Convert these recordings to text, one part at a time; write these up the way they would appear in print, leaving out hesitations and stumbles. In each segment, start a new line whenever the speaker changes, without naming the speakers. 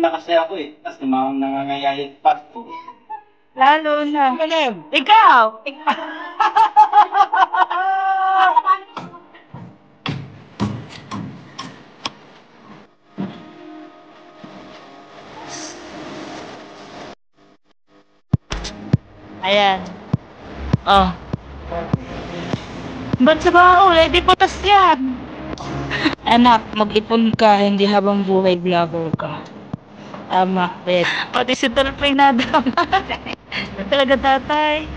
na kasi ako eh. Tapos namang nangangayayat pa.
Lalo na. Ikaw! Ayan. Oh. Ba't sa baon? Di putas yan. Anak, mag-ipon ka, hindi habang buhay vlogger ka. Tama, bet. Pati si Dolphin na dama. Talaga tatay.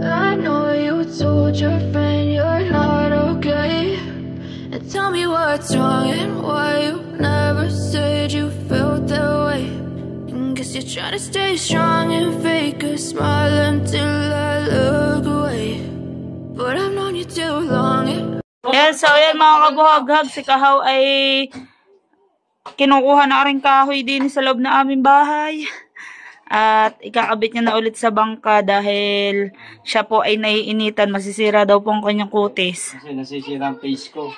I know you told your friend you're not okay, and tell me what's wrong and why you never said you felt that way. And guess you're trying to stay strong and fake a smile until I look away, but I've known you too long.
Yan, so yan mga kabuhaghag, si Kahaw ay kinukuha na rin kahoy din sa loob na aming bahay. At ikakabit niya na ulit sa bangka dahil siya po ay naiinitan. Masisira daw po ang kanyang kutis.
Kasi nasisira ang face ko.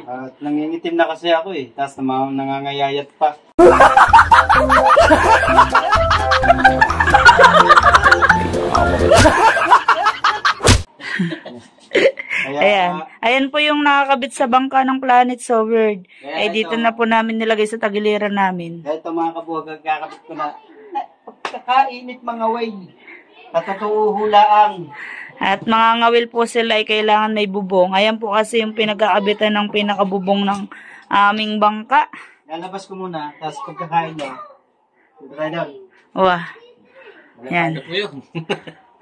At nangingitim na kasi ako eh. Tapos namang nangangayayat pa.
Ayan po yung nakakabit sa bangka ng Planet So Weird. Ay dito na po namin nilagay sa tagiliran namin.
Kaya ito mga kabuhag, kakabit ko na. Pagkakainit mga way. Patatuhulaang.
At mga ngawil po sila ay kailangan may bubong. Ayan po kasi yung pinag-aabitan ng pinakabubong ng aming bangka.
Lalabas ko muna, tapos pagkakain nyo. Pagkakain doon.
Wah. Yan.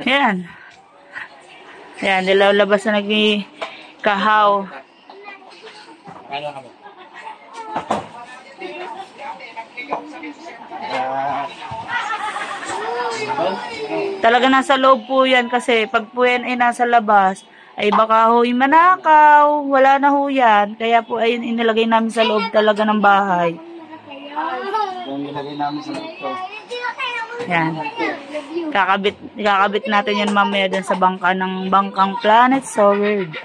Yan. Yan, nilalabas na nag-Kahaw.
Ano kami?
Talaga nasa loob po yan kasi pag po yan ay nasa labas ay baka ho'y manakaw, wala na ho yan. Kaya po ay inilagay namin sa loob talaga ng bahay.
Yung nilagay namin sa loob ko.
Yan. Kakabit natin yan mamaya dun sa bangka ng bangkang Planet So Weird.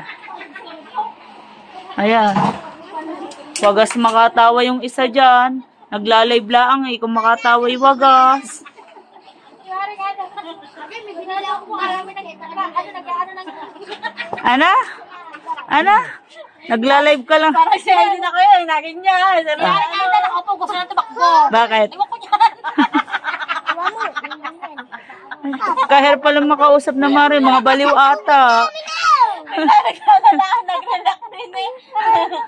Ayan. Wagas makatawa yung isa dyan. Nagla-live laang eh. Kung makatawa yung wagas. Ana? Ana? Nagla-live ka lang.
Parang siya hindi na kayo. Hinagin niya. Nakaupo. Gusto na tumakbo.
Bakit?
Iwan ko niyan.
Kahir pala makausap na Mari. Mga baliw ata.
Naglalak din eh.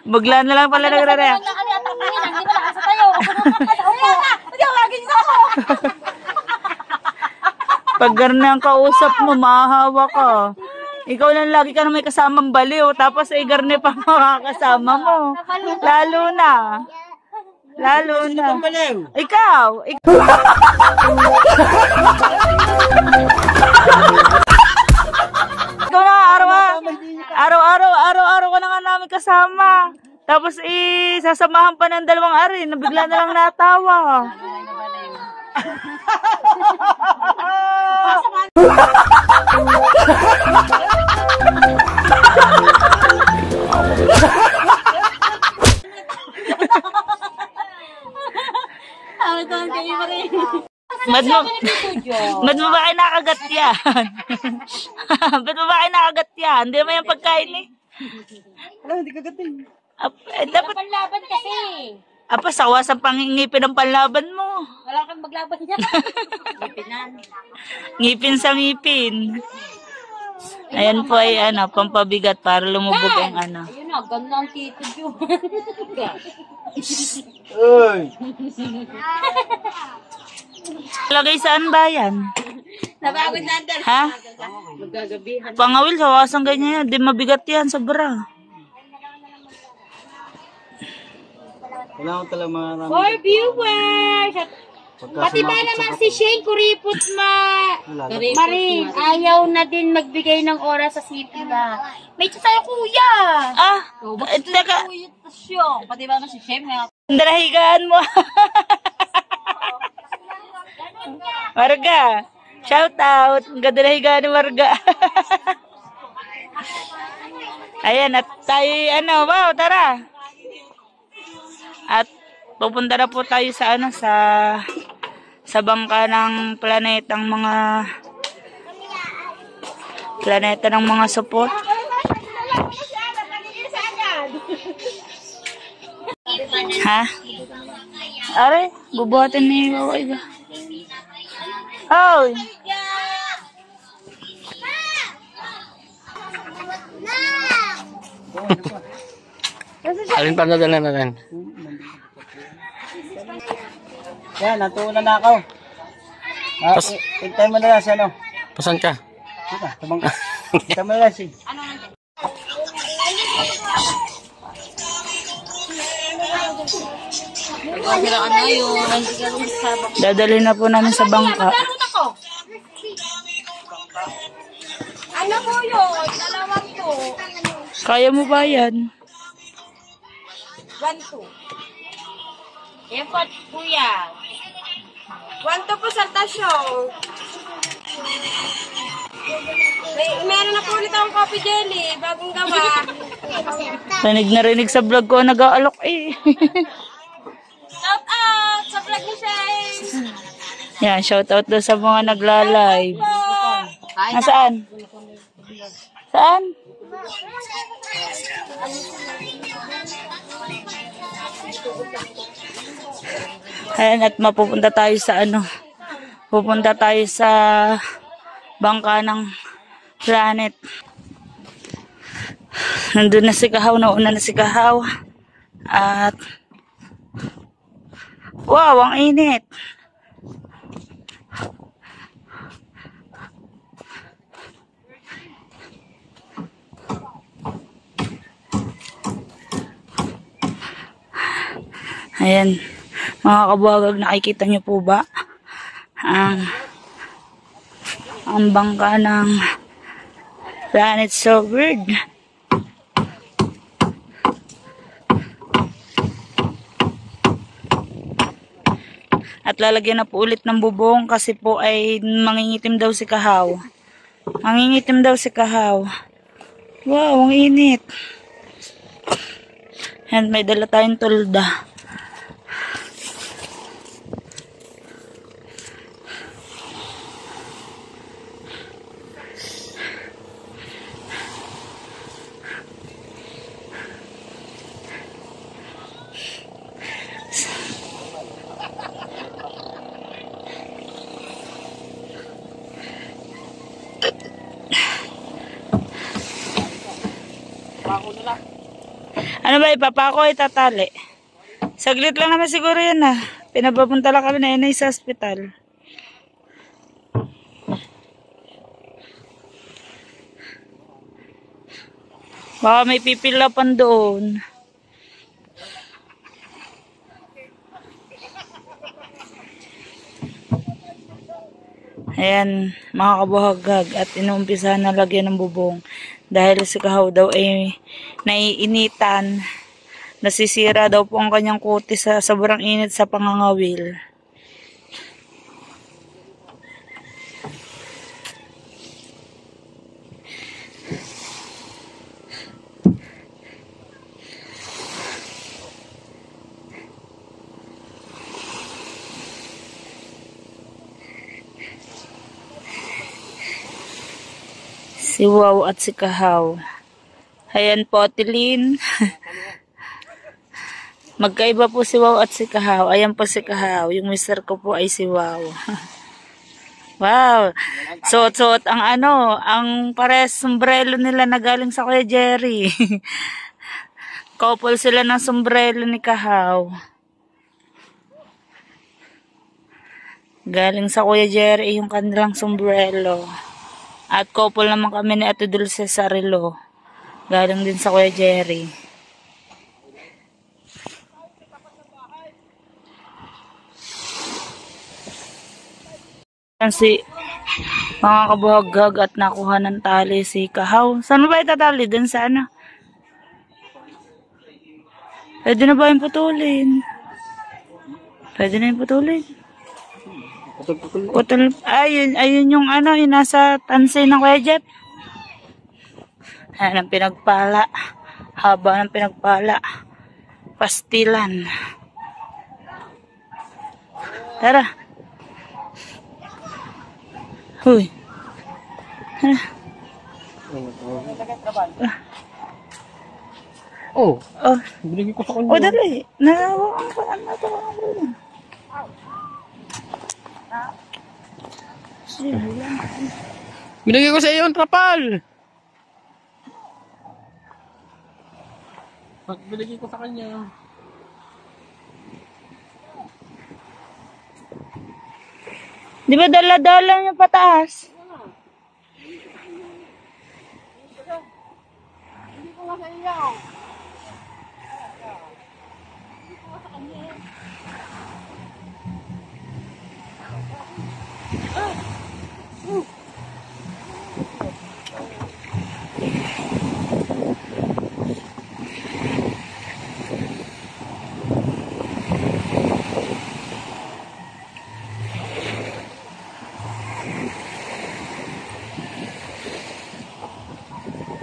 Bagla na lang pala nagraraya.
Hindi na nakasa tayo. Tawagin mo ako.
Pag gano'n ang kausap mo, mahahawa ka. Ikaw lang lagi ka na may kasamang baliw. Tapos ay garne pa makakasama mo. Lalo na. Lalo na. Ikaw. Ikaw na, araw-araw ka na nga namin kasama. Tapos sasamahan pa ng dalawang ari. Nabigla na lang natawa. Ba't mo ba kayo nakagat yan? Ba't mo ba kayo nakagat yan? Hindi naman yung pagkain eh.
Wala, hindi kagatin.
Dapat
Panlaban kasi.
Apa, sawa sa pangingipin ng panlaban mo.
Wala kang maglaban niya. Ngipinan.
Ngipin sa ngipin. Ayan po ay pampabigat para lumubog ang ano.
Ayun na, ganda ang tito yun.
Uy!
Lagay saan ba yan?
Napagod na andal.
Ha?
Magagabihan.
Pangawil, hawasan ganyan yan. Di mabigat yan, sobra.
Wala akong talagang marami.
For viewers! Pati ba naman si Shane Kuripot Maring, ayaw na din magbigay ng oras sa city na. May ito sa'yo, kuya!
Ah, teka.
Kuya, tasyo. Pati ba naman si Shane?
Darahigaan mo. Marga. Shout out. Ang ganda na higaan ni Marga. Ayan, at tayo, wow, tara. At pupunta na po tayo sa sa bangka ng planeta ng mga support. Ha? Are, bubuhatin ni Wawa iba. Hoy!
Alin pa nadala natin?
Yan, natuunan na ako. Hintay mo na lang siya, no?
Pasan ka?
Dito, tabang ka. Hintay mo na lang siya.
Dadalhin na po namin sa bangka.
Ano po yun? Dalawang to.
Kaya mo ba yan?
1-2. Yan po, kuya. 1-2 po sa tasyo. Meron na po ulit akong coffee jelly. Bagong gawa.
Rinig sa vlog ko, nag-aalok eh.
Shout out sa vlog ni Shane.
Yan, shout out daw sa mga nagla-live. Nasaan? Saan? Ayan, at mapupunta tayo sa pupunta tayo sa bangka ng planet. Nandun na si Kahaw, nauna na si Kahaw. At wow, ang init. Ayan, mga kabuhagag, nakikita niyo po ba ang bangka ng Planet So Weird. At lalagyan na po ulit ng bubong kasi po ay mangingitim daw si Kahaw. Mangingitim daw si Kahaw. Wow, ang init. And may dala tayong tulda. Ano ba, ipapako ay tatali? Saglit lang naman siguro yan Pinapapunta lang kami na inay sa hospital. Baka may pipilapan doon. Ayan, mga kabuhagag, at inuumpisahan na lagyan ng bubong. Dahil si Kahaw daw ay naiinitan. Nasisira daw po ang kanyang kutis sa sobrang init sa pangangawil. Si Wow at si Kahaw. Ayan po, Tilin. Magkaiba po si Wow at si Kahaw. Ayan po si Kahaw. Yung mister ko po ay si Wow. Wow. Suot-suot ang ang pares sombrero nila na galing sa Kuya Jerry. Couple sila ng sombrero ni Kahaw. Galing sa Kuya Jerry yung kanilang sombrero. At couple naman kami ni Ate Dulce sa relo. Galing din sa Kuya Jerry. Kasi mga kabuhaghag at nakuha ng tali si Kahaw. Saan mo ba itatali? Dun sa Pwede na ba yung putulin? Pwede na yung putulin. Putol. Ayun yung yung nasa tansay ng Kuya Jeff. Ayan ang pinagpala. Haba ng pinagpala. Pastilan. Tara. Huy.
Oh,
Oh,
binigay ko sa kanya.
dali. Nalawa ko.
Binigay ko sa iyo ang trapal. Binigay ko sa kanya.
Di ba dala-dala yung pataas?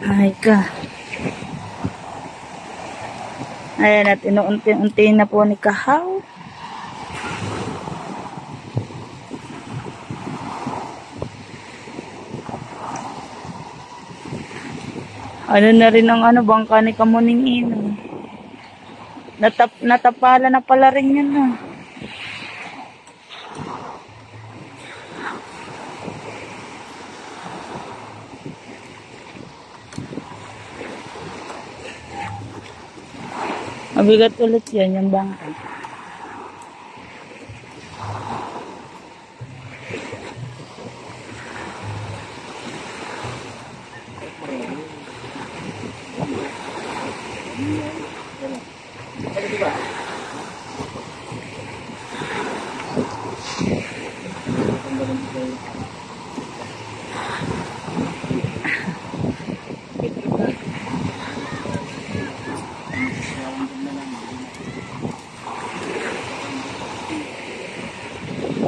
Ay ka. Ayan at inuunti-unti na po ni Kahaw. Ano na rin ang bangka ni Kamuning Ino. Natapala na pala rin yan Mabigat ulit yan, yung bangka.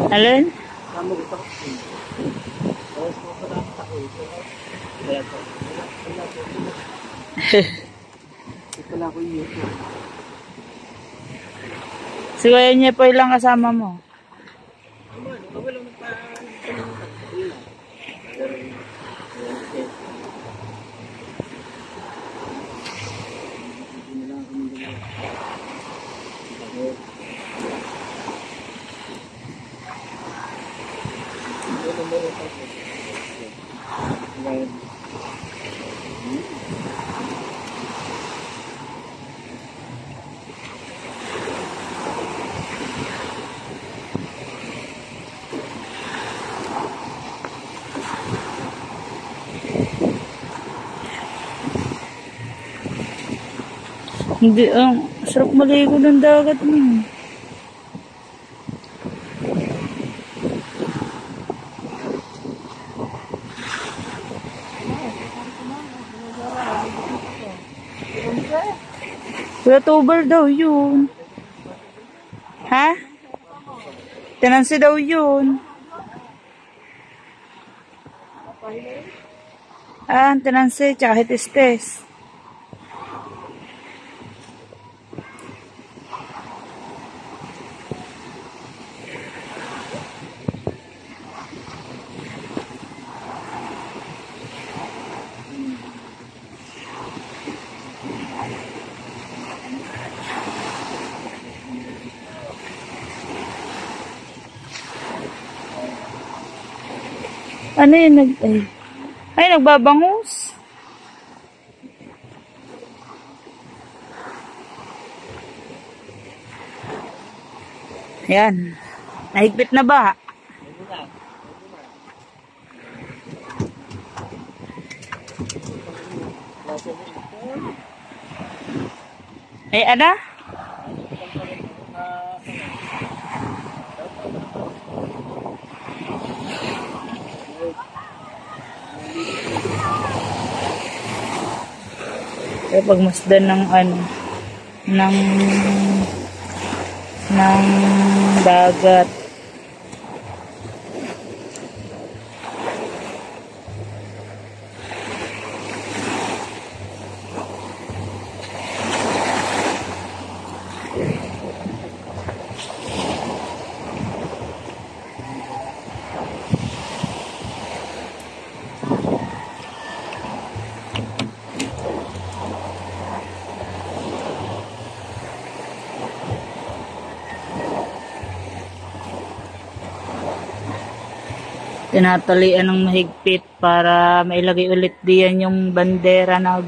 Alin? Si Kuya niya po ilang kasama mo? Hindi, sarap maligo ng dagat mo. Youtuber daw yun. Ha? Tinansi daw yun. Tinansi, tsaka hitistes. Ano yun? Ay, nagbabangus. Ayan. Nahigpit na ba? Ay, ana? Kaya pagmasdan ng ng dagat. Tinatalian ng mahigpit para mailagay ulit diyan yung bandera na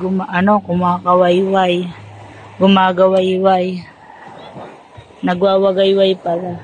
kumakawayway. Gumagawayway. Nagwawagayway pala.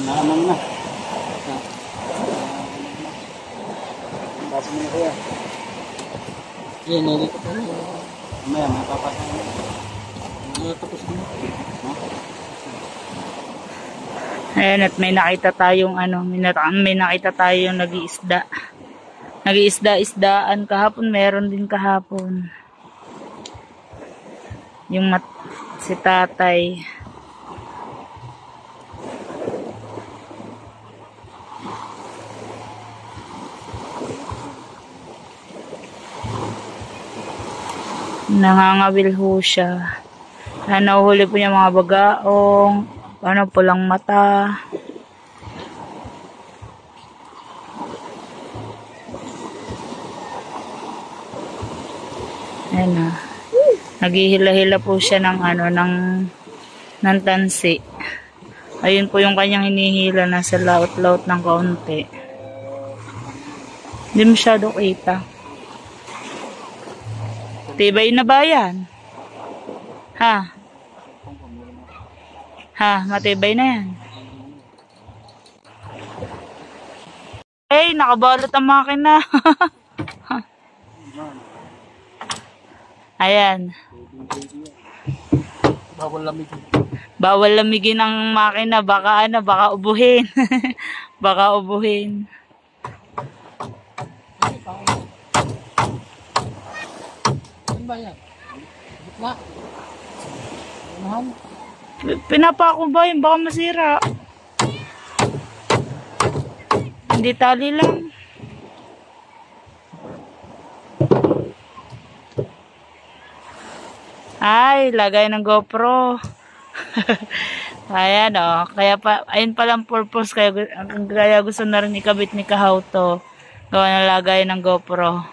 Naman na. Basta mo na kuya.
Yan, nalito pa na.
Mamaya, may papasa na.
Tapos na.
Ayan, at may nakita tayong may nakita tayong nag-iisda. Nag-iisda-isdaan kahapon, meron din kahapon. Yung si tatay. Nangangawil ho siya. Nahuhuli po niya mga bagaong, pulang mata. Ayan na. Naghihila-hila po siya ng ng tansi. Ayun po yung kanyang hinihila, nasa laot-laot ng kaunti. Hindi masyado kita. Tibay na ba yan? Ha? Matibay na yan. Nakabalot ang makina. Ayan.
Bawal lamigin.
Bawal lamigin ang makina. Baka ubuhin. Baka ubuhin.
Ano ba yan? Gitna. Unahan.
Pinapako ba yun? Baka masira. Hindi tali lang. Ay, lagay ng GoPro. Ayan ayun palang purpose. Kaya gusto na rin ikabit ni Kahaw to. Gawa na lagay ng GoPro.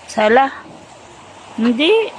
Sala? Hindi.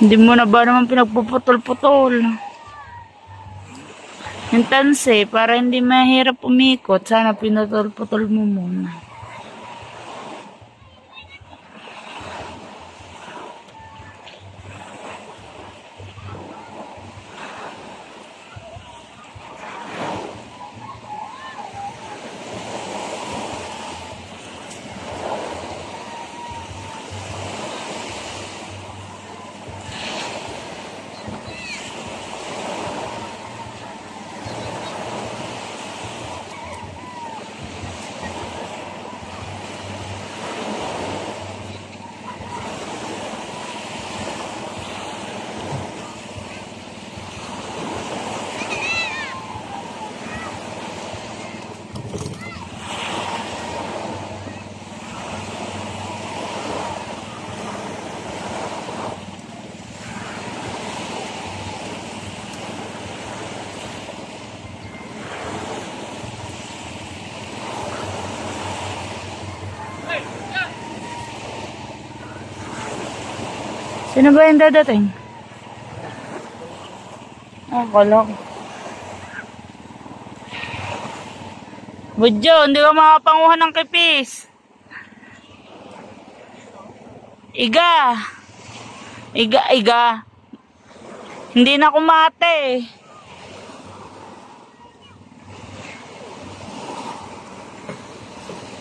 Hindi mo na ba naman pinagpuputol-putol? Yung tanse, para hindi mahirap umikot, sana pinutol-putol mo muna. Sino ba yung dadating? Kala ko. Budyo, hindi ka makapanguhan ng kipis. Iga. Iga. Hindi na kumate.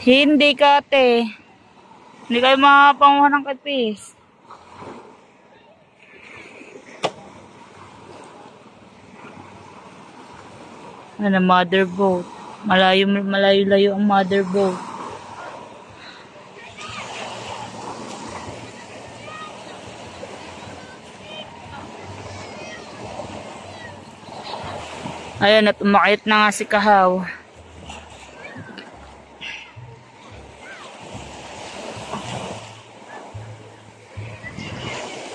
Hindi kate. Hindi kayo makapanguhan ng kipis. Ano, mother boat. Malayo-layo ang mother boat. Ayan, at umakit na nga si Kahaw.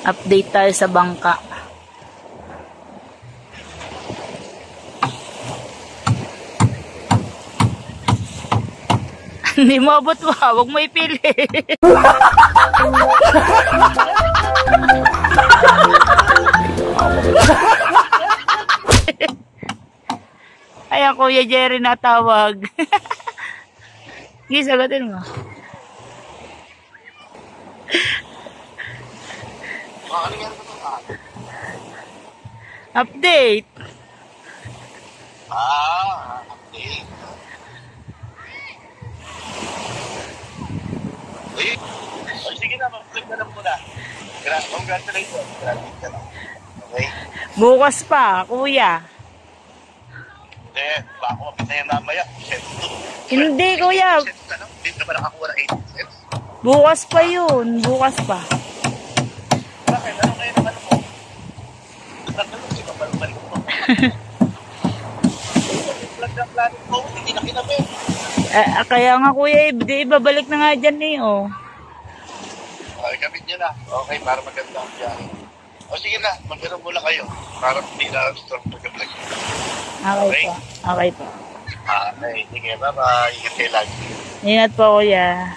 Update tayo sa bangka. Hindi mo abot ba? Huwag mo ipili. Ayan, Kuya Jerry natawag. Sige, sagutin mo. Update.
Update. Sige na, mag-vlog na lang muna. Congratulations. Graduate ka na. Okay?
Bukas pa, Kuya.
Baka mapit na yan mamaya.
Hindi, Kuya.
Hindi ka ba nakakuha ng 80 cents?
Bukas pa yun. Bukas pa.
Bakit? Ano kayo naman mo? Nagtanong si Babalik mo. Vlog na planet mo, hindi na kinabit.
Kaya nga, Kuya, babalik na nga dyan eh, oh.
Okay, kabit nyo na. Okay, para maganda ang biyahe. O sige na, magkaroon muna kayo. Para hindi na storm pag-vlog.
Okay po. Okay po.
Okay, sige, bye-bye. Ingat kayo lagi.
Ingat po, Kuya.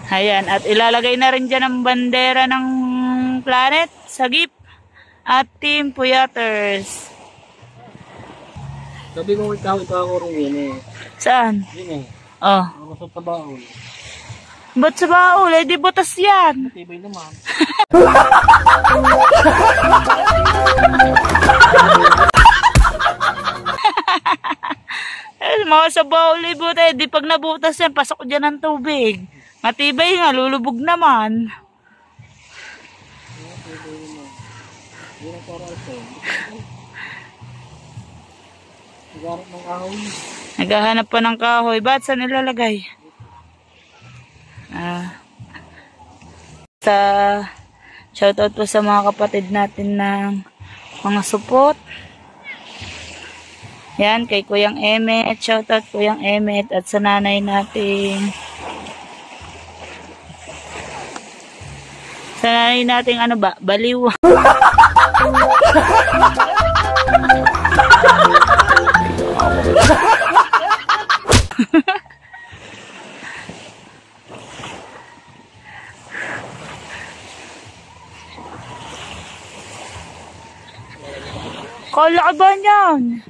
Ayan, at ilalagay na rin dyan ang bandera ng planet, Sagip, at Team Puyaters.
Sabi mo ikaw rin yun eh.
Saan?
Yun eh.
Oh.
Ako sa tabaon.
Ba't sa baul? Eh, di butas yan.
Matibay naman.
nga sa baul buta, di pag nabutas yan, pasok dyan ng tubig. Matibay nga, lulubog naman. Naghahanap pa ng kahoy. Ba't saan ilalagay? Shoutout po sa mga kapatid natin ng mga support. Yan, kay Kuyang Emet. Shoutout Kuyang Emet. At sa nanay natin. Sa nanay natin, ano ba? Baliw. Kala ka ba niyan?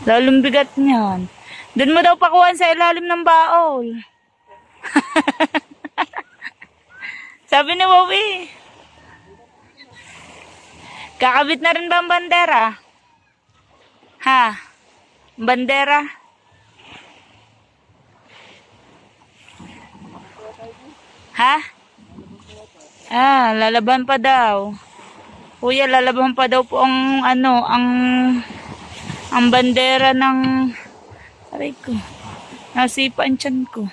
Lalong bigat niyan. Doon mo daw pakuhan sa ilalim ng baol. Sabi ni Wowie. Kakabit na rin ba ang bandera? Ha? Bandera? Ha? Lalaban pa daw. Kuya, lalaban pa daw po ang ang bandera ng aray ko. Nasipa ang tiyan ko.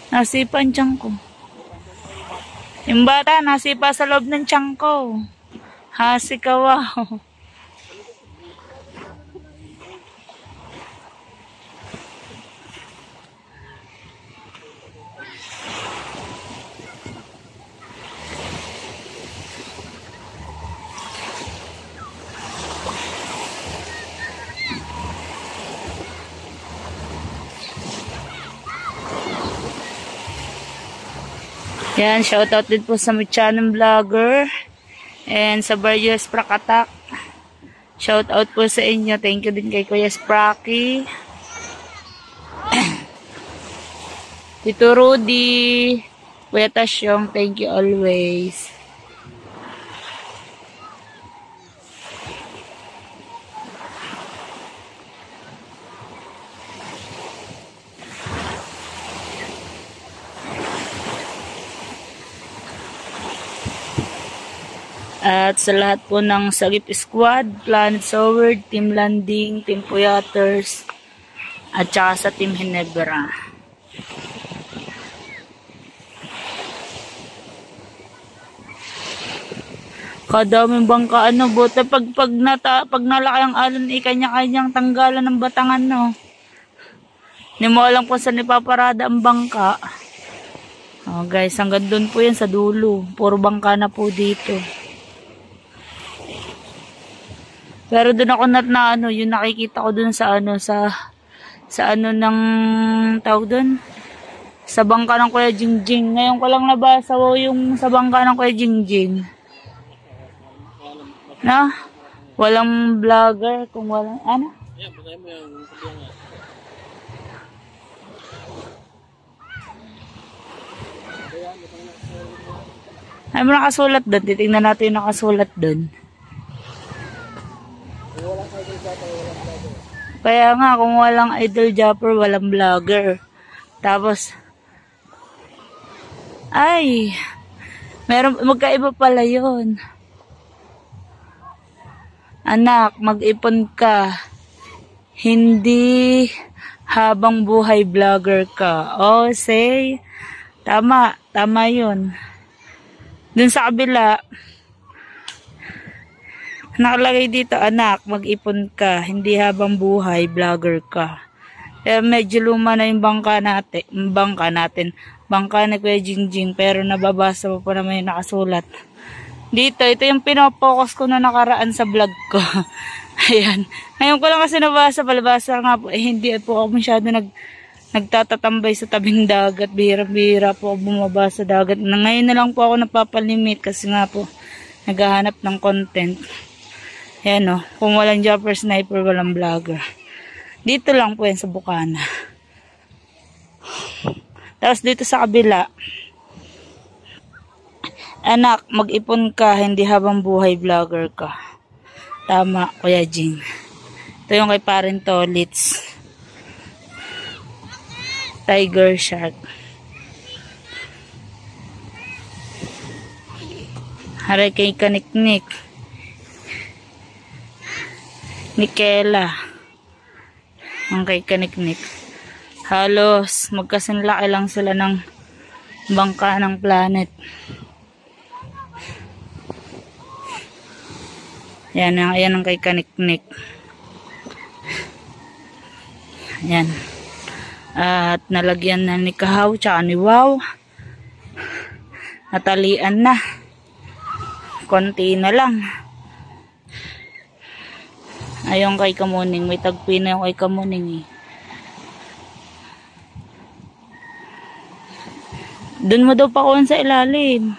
Nasipa ang tiyan ko. Yung bata, nasipa sa loob ng tiyan ko. Hasikawaw. Yan, shoutout din po sa Muchanan Vlogger and sa Barrios Prakatak. Shoutout po sa inyo. Thank you din kay Kuya Spracky. Tito Rudy, Kuya Tasyong, thank you always. At sa lahat po ng Sagip Squad, Planet Sword, Team Landing, Team Puyaters, at saka sa Team Hinebra. Kadaming bangka, buta pag nalaki ang alon, kanya-kanyang tanggalan ng batangan, no. Hindi mo alam kung saan ipaparada ang bangka. Oh, guys, hanggang doon po yan sa dulo. Puro bangka na po dito. Pero doon ako yung nakikita ko doon sa ng tawag doon, sa bangka ng Kuya Jingjing. Ngayon ko lang nabasa yung sa bangka ng Kuya Jingjing. Na? Walang vlogger kung walang
Yeah, bagay mo yung sabihan.
Ay mo nakasulat doon. Titingnan natin yung nakasulat doon. Kaya nga, kung walang idol jumper, walang vlogger. Tapos, ay, magkaiba pala yun. Anak, mag-ipon ka. Hindi habang buhay vlogger ka. Oh, say, tama yun. Dun sa kabila, nakalagay dito, anak, mag-ipon ka, hindi habang buhay, vlogger ka. Medyo luma na yung bangka natin. Bangka na Kuya Jingjing, pero nababasa mo pa naman yung nakasulat. Dito, ito yung pinopokus ko na nakaraan sa vlog ko. Ayan. Ngayon ko lang kasi nabasa, palabasa nga po, hindi po ako masyado nagtatatambay sa tabing dagat. Bihira-bihira po ako bumaba sa dagat. Ngayon na lang po ako napapalimit kasi nga po, naghahanap ng content. Ayan o, kung walang jumper sniper, walang vlogger. Dito lang po yan sa Bukana. Tapos dito sa kabila, Anak, mag-ipon ka, hindi habang buhay vlogger ka. Tama, Kuya Jing. Ito yung kay Parin Tolits. Tiger Shark. Haray kay Kaniknik. Nikela. Ang kay Kaniknik. Halos magkasinlaki lang sila ng bangka ng planet. Yan ang kay Kaniknik. Yan. At nalagyan na ni Kahaw tsaka ni Wow. Natalian na. Konti na lang. Ayong kay Kamuning. May tagpi na yung kay Kamuning eh. Doon mo daw pakuhan sa ilalim.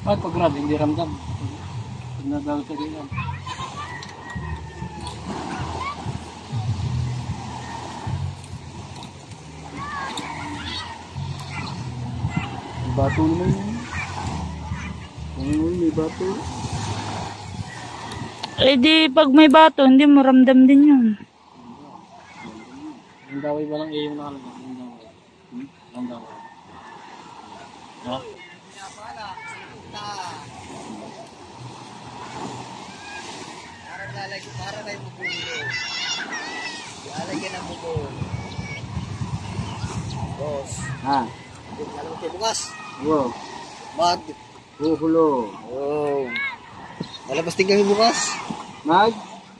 Bakit pag grab, hindi ramdam? Pag nadawit sa ganyan. Bato naman yun. May bato.
Eh di, pag may bato, hindi mo ramdam din yun.
Ang daway ba lang yung nakalagay? Ang daway. Ha?
Para tayo bubulo. Ialagyan ang bubo. Boss.
Ha?
Alam mo kayo bukas?
Wow.
Mag.
Buhulo.
Oh. Malabas din kami bukas.
Mag?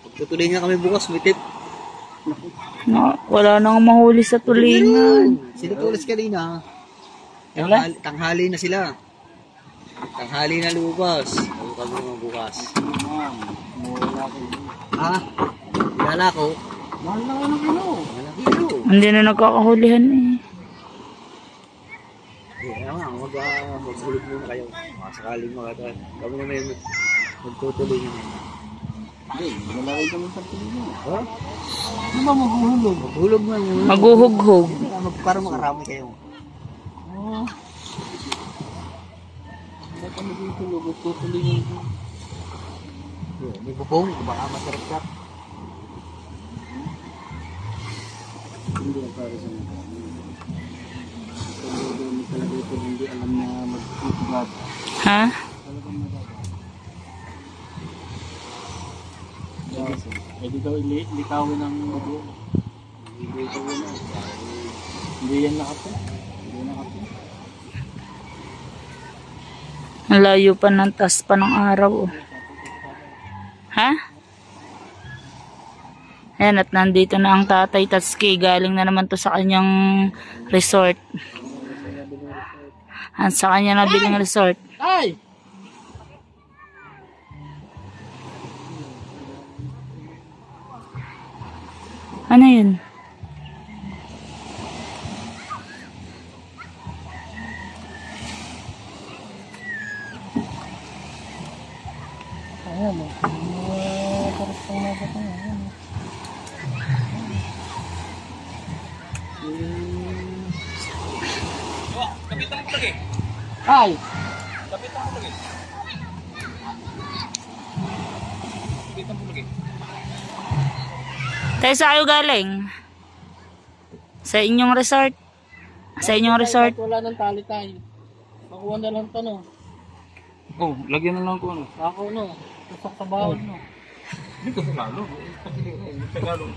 Pagtutuloy nga kami bukas, may tip.
Wala nang mahuli sa tulingan.
Sino tulis kanina? Tanghali na sila. Tanghali na lumabas. Ako kami naman bukas. Ha? Kilala ko.
Mahal na kayo ng kilo.
Walang kilo.
Hindi na nagkakahulihan eh.
Kaya nga, maghulog muna kayo. Sakaling makatawa. Kami naman yung magtutuloy naman.
Hindi, malalagay kami sa tulingan.
Ha?
Ano ba maghuhulog?
Maghulog man muna.
Maghuhughog.
Para makarami kayo.
Oo. Hindi kami dito lubog tutulingan ko.
May bubong, baka masarap ka.
Hindi ang para sa mga. Hindi talaga ito hindi alam na mag-grab.
Ha?
Talagang magagawa. Pwede daw ilikawin ng bubo. Hindi daw yun. Hindi yan nakapin. Hindi nakapin.
Ang layo pa ng tas pa ng araw. Oh. Ha? Ayan, at nandito na ang tatay Tatsuki. Galing na naman to sa kanyang resort. Sa kanya nabiling resort.
Ay!
Ano yun?
Ayan o. Parang pang nabot na yan. Ay!
Tayo sa kayo galing? Sa inyong resort? Sa inyong resort?
Wala nang tali tayo. Makuha na lang ito no. Oh, lagyan na lang ko ano. Ako no. Tasak sa bawal no. Dito sa lalo. Tagalog.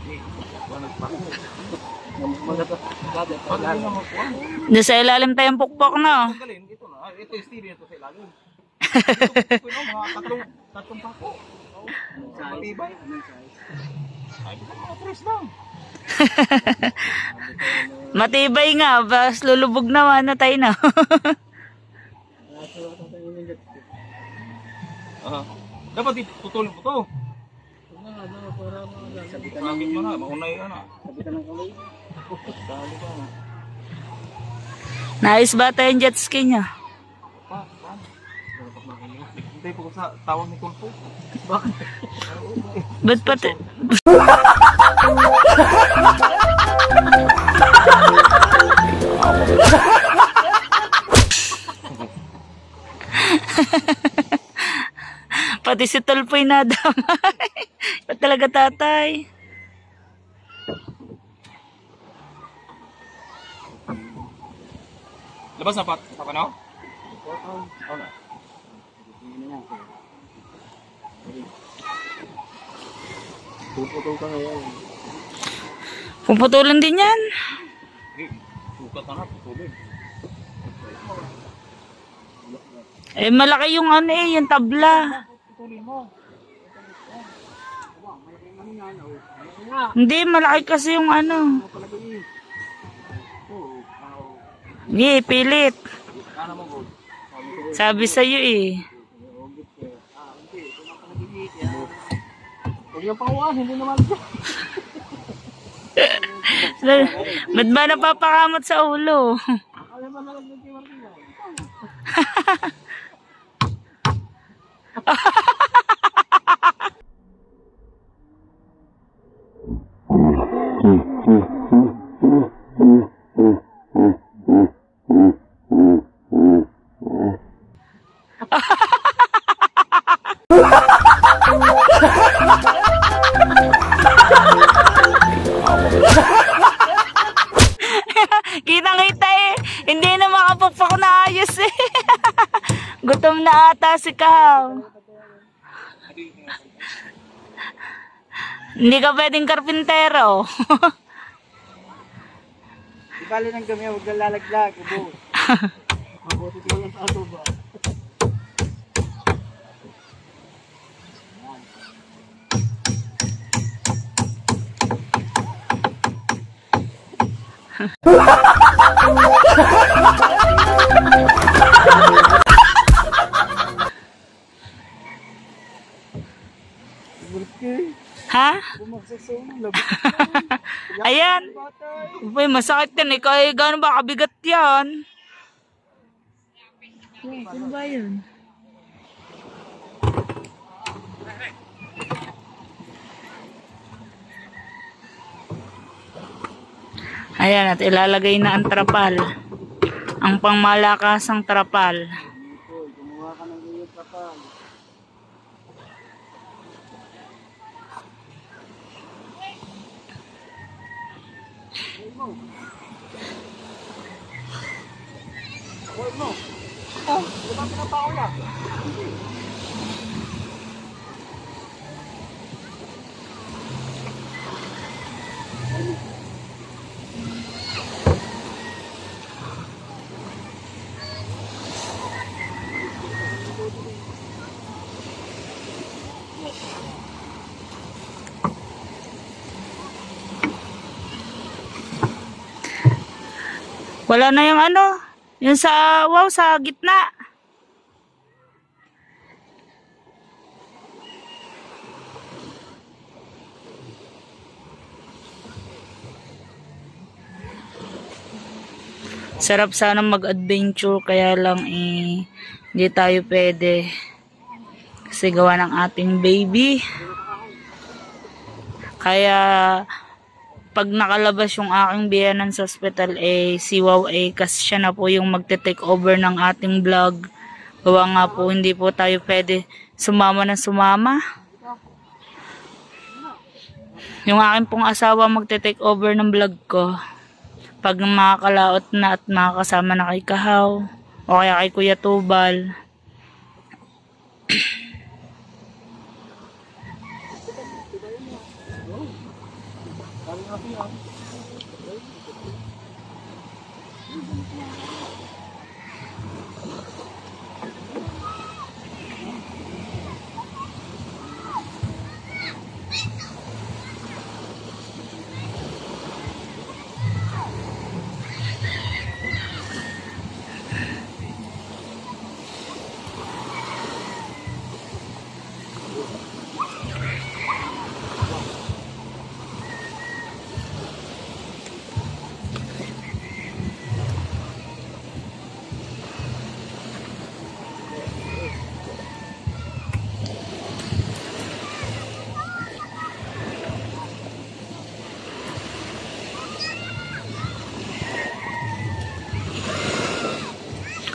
Doon sa ilalim tayong pukpok na.
Ito na. Ito yung stereo ito sa ilalim. Ito mga tatlong pako. Matibay. Ay, mga tres lang.
Matibay nga. Bas lulubog naman na tayo na.
Dapat tutulong mo to. Sabit mo na. Maunay ka na. Sabit ng kamay. Dali ka na.
Nais ba tayong jet ski niya?
Hintay po sa tawag ni Kulpo. Bakit?
Ba't pati... Pati si Tulpo'y nadamay. Ba't talaga tatay?
Labas na pa. Saka na?
Puputol ka ngayon.
Puputulan din yan.
Sukat na putulin.
Eh, malaki yung ano eh, yung tabla. Hindi, malaki kasi yung ano. Hindi, pilit. Sabi sa'yo eh.
Huwag yung panguan, hindi naman.
Ba't ba napapakamot sa ulo? Kitang-kita eh. Hindi na makapagpak na ayos eh. Gutom na ata si Kaw. Hindi ka pwedeng karpintero.
Di bali ng gami, huwag kang lalaglag. Mabuti ko lang sa ato ba?
Ha? Ayan. Uy, masakit yan eh. Kaya gano'n ba kabigat yan? Sino ba yun? Ayan, at ilalagay na ang trapal. Ang pangmalakasang trapal.
Gumawa ka ng iyong trapal.
Wala na yung ano, yung sa, wow, sa gitna. Sarap sana mag-adventure, kaya lang eh, hindi tayo pwede. Kasi gawa ng ating baby. Kaya, pag nakalabas yung aking biyanan sa hospital, eh, si Wow, eh, kasi siya na po yung magte-take over ng ating vlog. Gawa nga po, hindi po tayo pwede sumama na sumama. Yung aking pong asawa magte-take over ng vlog ko. Pag makakalaot na at makakasama na kay Kahaw, o kaya kay Kuya Tubal.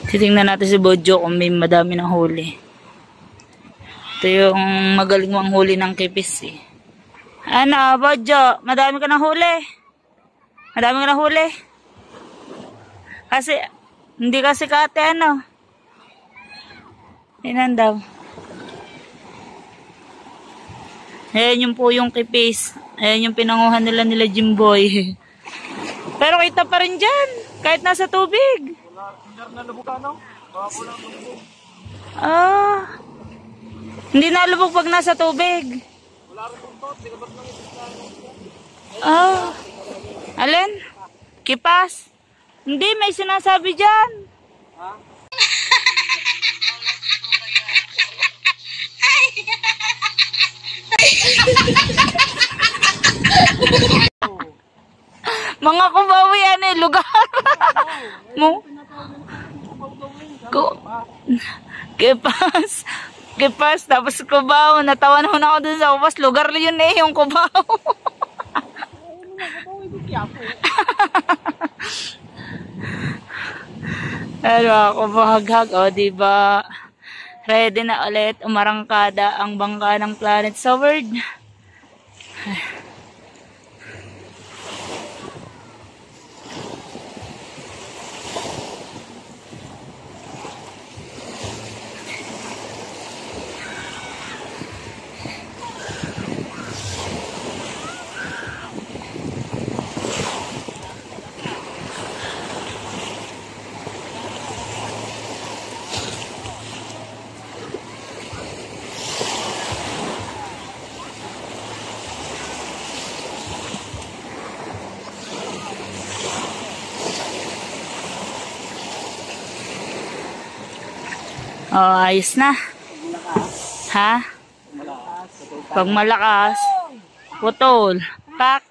Titingnan natin si Bojo kung may madami ng huli. Ito yung magaling manghuli ng kipis eh. Ano, Bojo? Madami ka ng huli? Madami ka ng huli? Kasi, hindi kasi kate ano. Inan daw. Ayan yung po yung kipis. Ayan yung pinanguhan nila Jimboy. Pero kita pa rin dyan. Kahit nasa tubig. Ah. Hindi nalubog pag nasa tubig. Ah. Alin? Kipas? Hindi, may sinasabi dyan. Mga kubawi yan eh, lugar. Mo? Kipas, tapos kubaw. Natawan ho na ako dun sa kupas. Lugar yun eh, yung kubaw. Pero ako bahaghag, o diba? Ready na ulit umarangkada ang bangka ng Planet Sword. Oh, ayos na. Ha? Pag malakas, putol. Pak.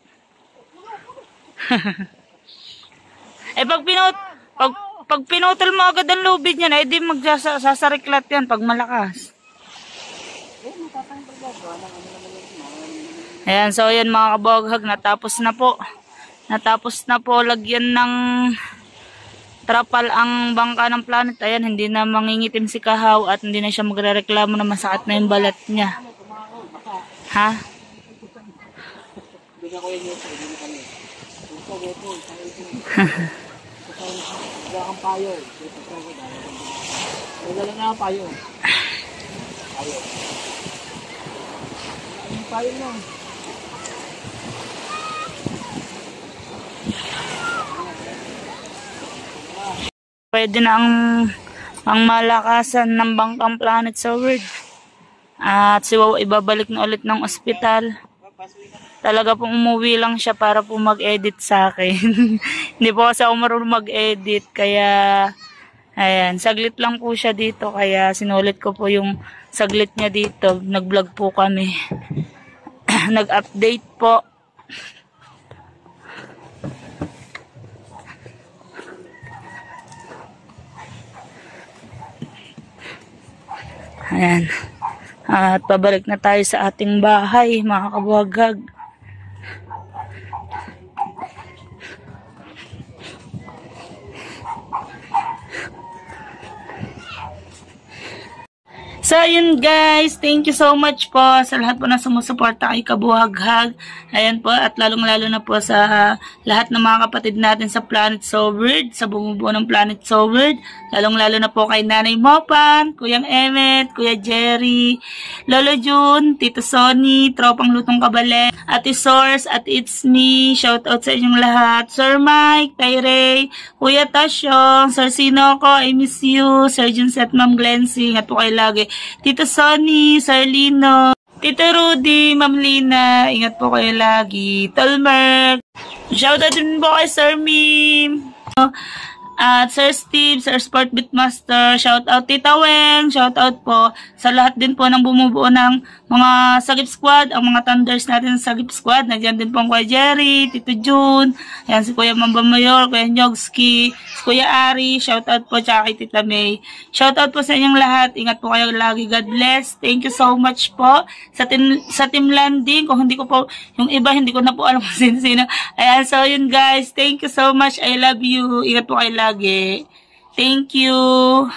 Eh pag pinutol mo agad ang lubid niyan, eh di magsasariklat yan pag malakas. Ayan, so yun mga kabaghag, natapos na po. Natapos na po lagyan ng trapal ang bangka ng Planet. Ayan, hindi na mangingitim si Kahaw at hindi na siya magrereklamo na masakit na yung balat niya. Ha? Pwede na ang malakasan ng bangkang Planet Sword. At si Wow ibabalik na ulit ng ospital. Talaga pong umuwi lang siya para po mag-edit sa akin. Hindi po kasi ako marunong mag-edit. Kaya, ayan, saglit lang po siya dito. Kaya sinulit ko po yung saglit niya dito. Nag-vlog po kami. Nag-update po. Ayan. At pabalik na tayo sa ating bahay, mga kabuhaghag. So, yun guys. Thank you so much po sa lahat po na sumusuporta kay Kabuhaghag. Ayan po. At lalong-lalo na po sa lahat ng mga kapatid natin sa Planet Sword, sa bumubuo ng Planet Sword. Lalong-lalo na po kay Nanay Mopan, Kuyang Emmet, Kuya Jerry, Lolo June, Tito Sonny, Tropang Lutong Kabale, Ate Source, at It's Me. Shout out sa inyong lahat. Sir Mike, Tay Ray, Kuya Tasyong, Sir Sinoco, I miss you, Sir Junset, Ma'am Glensing, at po kayo lagi. Tito Sonny, Sir Lino, Tito Rudy, Ma'am Lina, ingat po kayo lagi. Tolmerk, shoutout din po kay Sir Mim, at Sir Steve, Sir Sport Beatmaster, shoutout Tita Weng, shoutout po sa lahat din po ng bumubuo ng mga Sagip Squad, ang mga Thunders natin sa Sagip Squad. Nandiyan din po ang Kuya Jerry, Tito June, ayan si Kuya Mamba Mayor, Kuya Nyogski, si Kuya Ari, shoutout po tsaka kay Tita May. Shoutout po sa inyong lahat, ingat po kayo lagi, God bless. Thank you so much po sa team landing. Kung hindi ko po, yung iba hindi ko na po alam kung sino. Ayan, so yun guys, thank you so much, I love you, ingat po kayo lagi. Thank you.